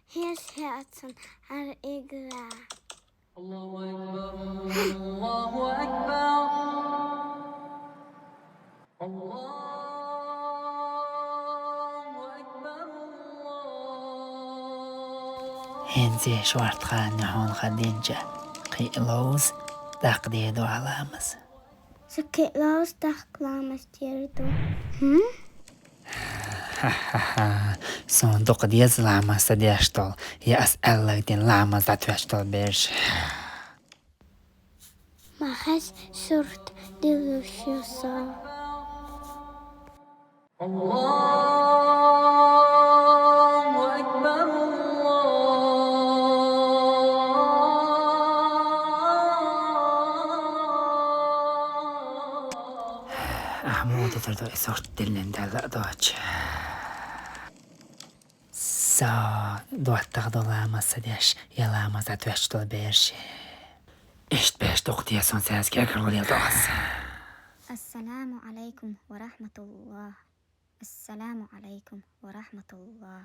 Hiç hayatın her igra. Allahu Ekber, Allahu Ekber. Allahu Ekber, Allah. هنزي شوارت خان نحون خدينجا قي لوز تقديدو علامز Sıkılaus taklamas diyordu. صندوق ديز لامز ديشتول يا أسألك دين لامز دتوشتول بيرش Mahas surt diluşusa. Allahu Ekber, Allah. أحمود تردو إسورت دلن دل دوتش سا دوات تغدو لامز ديش يا لامز دتوشتول بيرش إشت بيش دوق ديسون ساز كيكرو ديل دوس السلام عليكم ورحمة الله. السلام عليكم ورحمة الله.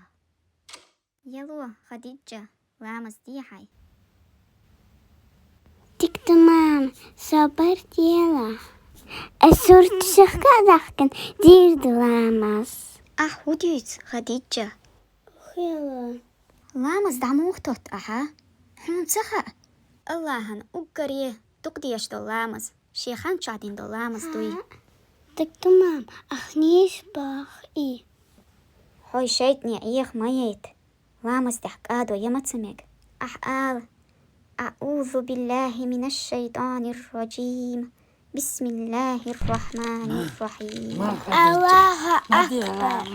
يلو خديجة لامز ديحي. Tik tamam. Sabır diyela. Surt şıkkadakın dirdilamaz. هديت خديجة Hıyla. لامز دعموختوت أها حمون سخا اللهن أقريه تقديش دو لامز شيخان شادين دو لامز دوي Tik tamam. Niş bak iyi. هوي شيتني عيخ ميت لامز دحكادو يمتسمك أحقال أعوذ بالله من الشيطان الرجيم بسم الله الرحمن الرحيم Allahu Akbar.